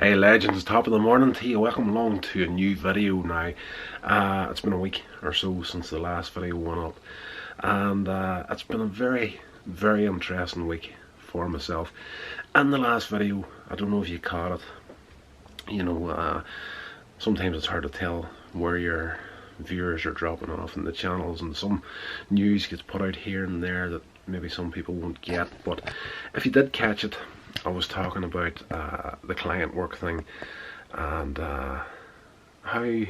Hey legends, top of the morning to you. Welcome along to a new video now. It's been a week or so since the last video went up, and it's been a very interesting week for myself. In the last video, I don't know if you caught it, sometimes it's hard to tell where your viewers are dropping off in the channels, and some news gets put out here and there that maybe some people won't get. But if you did catch it, I was talking about the client work thing, and how I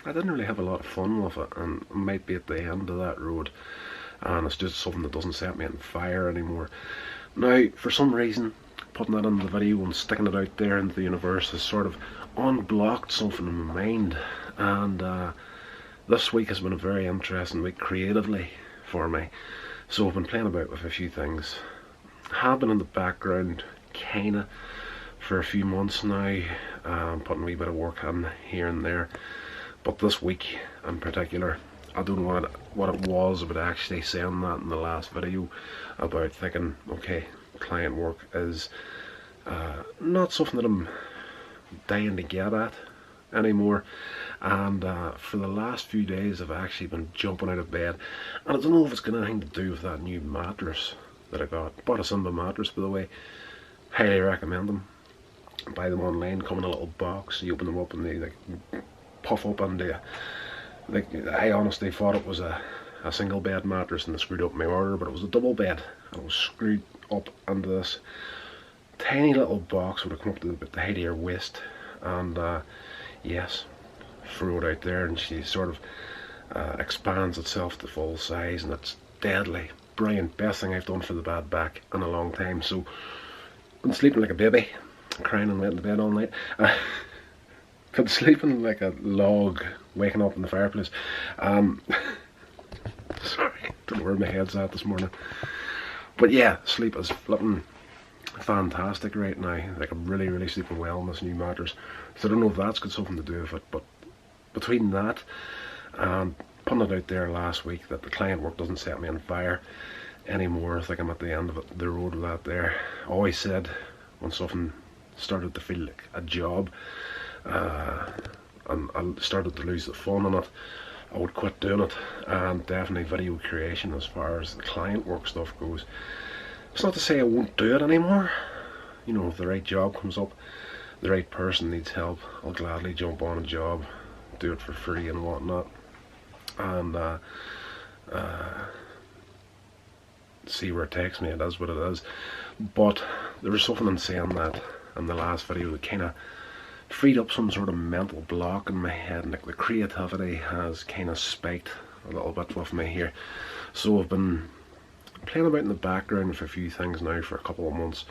didn't really have a lot of fun with it, and I might be at the end of that road, and it's just something that doesn't set me on fire anymore. Now, for some reason, putting that in the video and sticking it out there into the universe has sort of unblocked something in my mind, and this week has been a very interesting week creatively for me. So I've been playing about with a few things. Have been in the background kinda for a few months now, putting a wee bit of work in here and there, but this week in particular, I don't know what it was about actually saying that in the last video, about thinking, okay, client work is not something that I'm dying to get at anymore. And for the last few days I've actually been jumping out of bed, and I don't know if it's got anything to do with that new mattress that I got. Bought a Simba mattress, by the way. Highly recommend them. Buy them online, come in a little box. You open them up and they puff up into, I honestly thought it was a single bed mattress and they screwed up my order, but it was a double bed, and it was screwed up into this tiny little box. Would have come up to about the height of your waist, and yes, threw it out there, and she sort of expands itself to full size, and it's deadly brilliant. Best thing I've done for the bad back in a long time. So been sleeping like a baby, crying and went to bed all night. Been sleeping like a log, waking up in the fireplace. Sorry, don't know where my head's at this morning. But yeah, sleep is flipping fantastic right now. Like, I'm really sleeping well on this new mattress. So I don't know if that's got something to do with it, but between that and putting it out there last week that the client work doesn't set me on fire anymore, I think I'm at the end of the road with that there. I always said when something started to feel like a job, and I started to lose the fun in it, I would quit doing it. And definitely video creation, as far as the client work stuff goes, it's not to say I won't do it anymore. You know, if the right job comes up, the right person needs help, I'll gladly jump on a job, do it for free and whatnot, and see where it takes me. It is what it is. But there was something in saying that in the last video that kind of freed up some sort of mental block in my head, and like the creativity has kind of spiked a little bit with me here. So I've been playing about in the background with a few things now for a couple of months,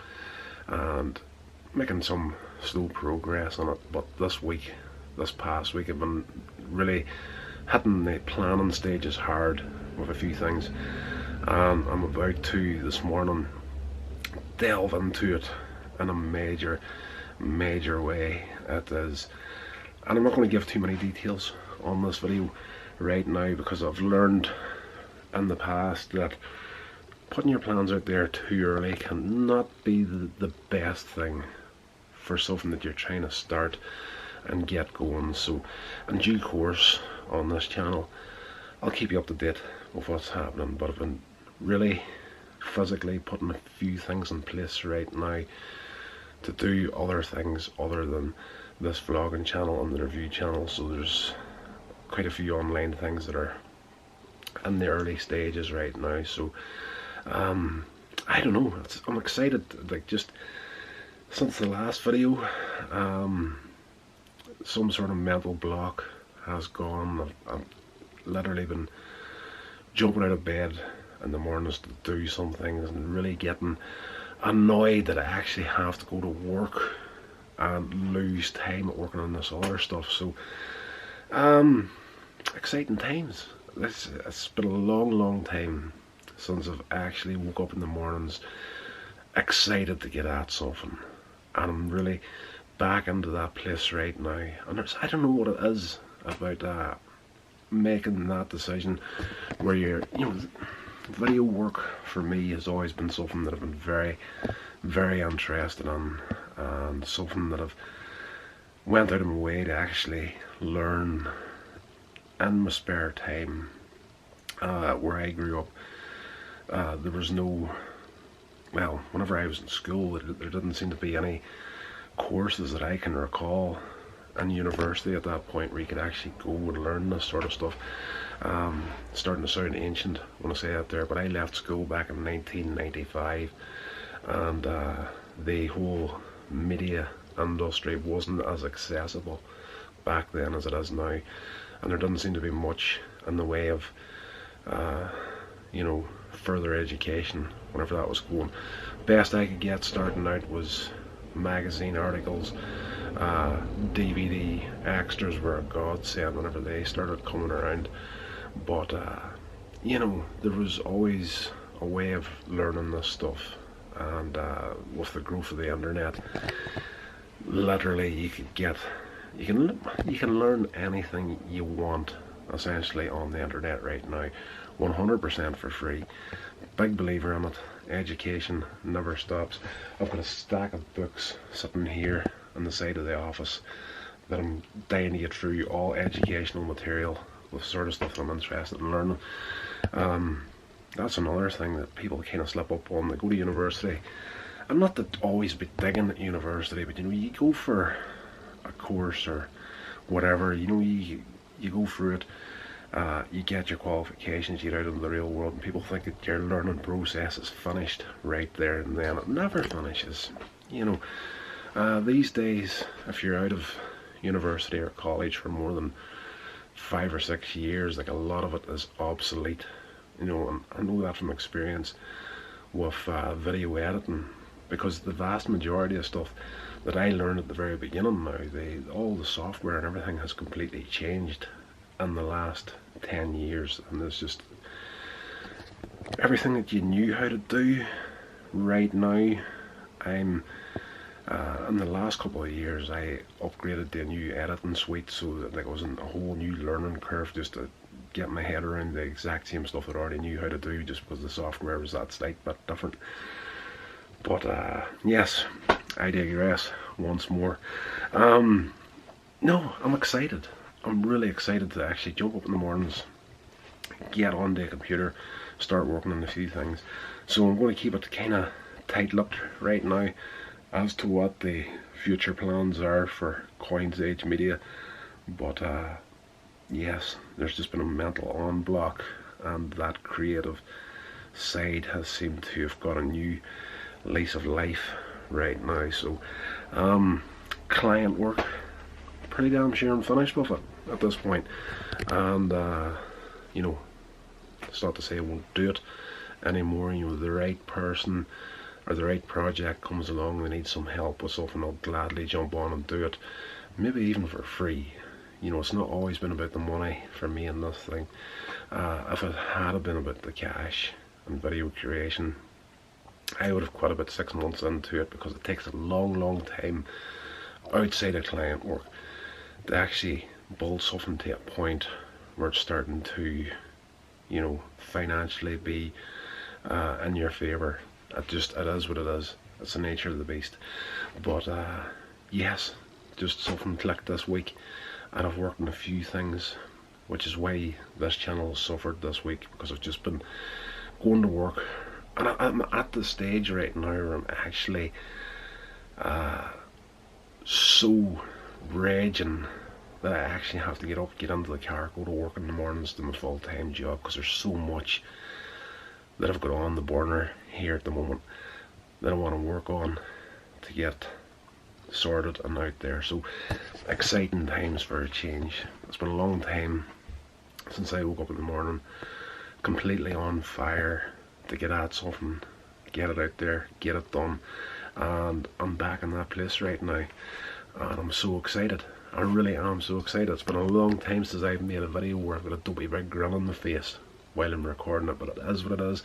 and making some slow progress on it. But this past week, I've been really hitting the planning stages hard with a few things, and I'm about to this morning delve into it in a major way. It is, and I'm not going to give too many details on this video right now, because I've learned in the past that putting your plans out there too early can not be the best thing for something that you're trying to start and get going. So in due course on this channel, I'll keep you up to date with what's happening, but I've been really physically putting a few things in place right now to do other things other than this vlogging channel and the review channel. So there's quite a few online things that are in the early stages right now. So I don't know, I'm excited. Like, just since the last video, some sort of mental block has gone. I've literally been jumping out of bed in the mornings to do some things, and really getting annoyed that I actually have to go to work and lose time at working on this other stuff. So exciting times. It's been a long time since I've actually woke up in the mornings excited to get at something, and I'm really back into that place right now. And I don't know what it is about making that decision where you're, video work for me has always been something that I've been very interested in, and something that I've went out of my way to actually learn in my spare time. Where I grew up, there was no, well, whenever I was in school, there didn't seem to be any courses that I can recall in university at that point where you could actually go and learn this sort of stuff. Starting to sound ancient when I say that there, but I left school back in 1995, and the whole media industry wasn't as accessible back then as it is now, and there doesn't seem to be much in the way of you know, further education whenever that was going. Best I could get starting out was magazine articles. DVD extras were a godsend whenever they started coming around, but you know, there was always a way of learning this stuff, and with the growth of the internet, literally you can learn anything you want essentially on the internet right now, 100% for free. Big believer in it. Education never stops. I've got a stack of books sitting here on the side of the office that I'm dying to get through, all educational material with sort of stuff that I'm interested in learning. That's another thing that people kind of slip up on. They go to university, and not to always be digging at university, but you know, you go for a course or whatever, you know, you go through it, you get your qualifications, you get out into the real world, and people think that your learning process is finished right there and then. It never finishes, you know. These days, if you're out of university or college for more than 5 or 6 years, like, a lot of it is obsolete, you know, and I know that from experience with video editing, because the vast majority of stuff that I learned at the very beginning now, all the software and everything has completely changed in the last 10 years, and there's just everything that you knew how to do right now. I'm in the last couple of years I upgraded to a new editing suite, so that like, it was a whole new learning curve just to get my head around the exact same stuff that I already knew how to do, just because the software was that slight bit different. But yes, I digress once more. No, I'm excited. I'm really excited to actually jump up in the mornings, get on the computer, start working on a few things. So I'm going to keep it kind of tight-lipped right now as to what the future plans are for Coins Age Media. But yes, there's just been a mental on-block, and that creative side has seemed to have got a new lease of life right now. So client work, pretty damn sure I'm finished with it at this point. And you know, it's not to say I won't do it anymore. You know, the right person or the right project comes along, they need some help with something, I'll gladly jump on and do it, maybe even for free. You know, it's not always been about the money for me in this thing. If it had been about the cash and video creation, I would have quit about 6 months into it, because it takes a long time outside of client work to actually build something to a point where it's starting to, you know, financially be in your favour. It is what it is. It's the nature of the beast. But yes, just something clicked this week, and I've worked on a few things, which is why this channel has suffered this week, because I've just been going to work. And I'm at the stage right now where I'm actually so raging that I actually have to get up, get into the car, go to work in the mornings, do my full-time job, because there's so much that I've got on the burner here at the moment that I want to work on to get sorted and out there. So exciting times for a change. It's been a long time since I woke up in the morning completely on fire to get at something, get it out there, get it done, and I'm back in that place right now, and I'm so excited. I really am so excited. It's been a long time since I've made a video where I've got a dopey big grin on my face while I'm recording it, but it is what it is.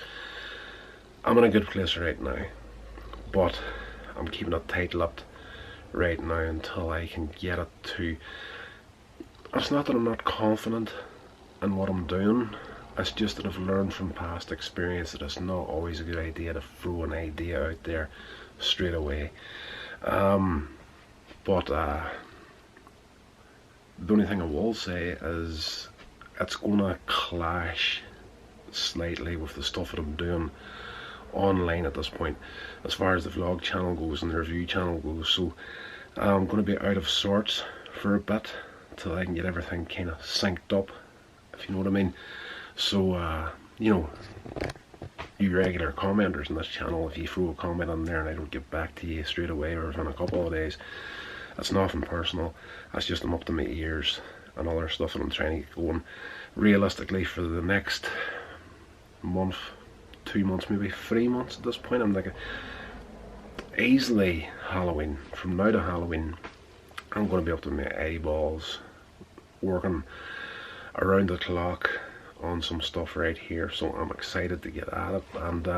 I'm in a good place right now, but I'm keeping it tight-lipped right now until I can get it to... It's not that I'm not confident in what I'm doing, it's just that I've learned from past experience that it's not always a good idea to throw an idea out there straight away. But the only thing I will say is it's gonna clash slightly with the stuff that I'm doing online at this point, as far as the vlog channel goes and the review channel goes. So I'm going to be out of sorts for a bit till I can get everything kind of synced up, if you know what I mean. So you know, you regular commenters on this channel, if you throw a comment on there and I don't get back to you straight away or within a couple of days, that's nothing personal. That's just I'm up to my ears and other stuff that I'm trying to get going. Realistically, for the next month, 2 months, maybe 3 months at this point, I'm like easily Halloween. From now to Halloween, I'm going to be up to my eyeballs working around the clock on some stuff right here, so I'm excited to get at it. And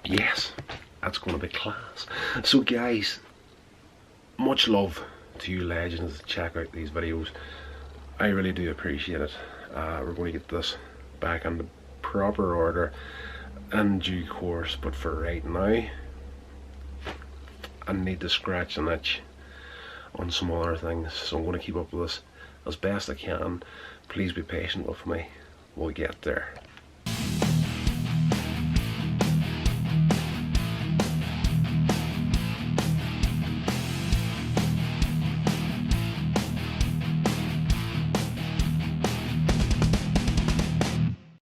yes, that's going to be class. So guys, much love to you legends that check out these videos. I really do appreciate it. We're going to get this back into proper order in due course, but for right now I need to scratch an itch on some other things, so I'm going to keep up with this as best I can. Please be patient with me, we'll get there.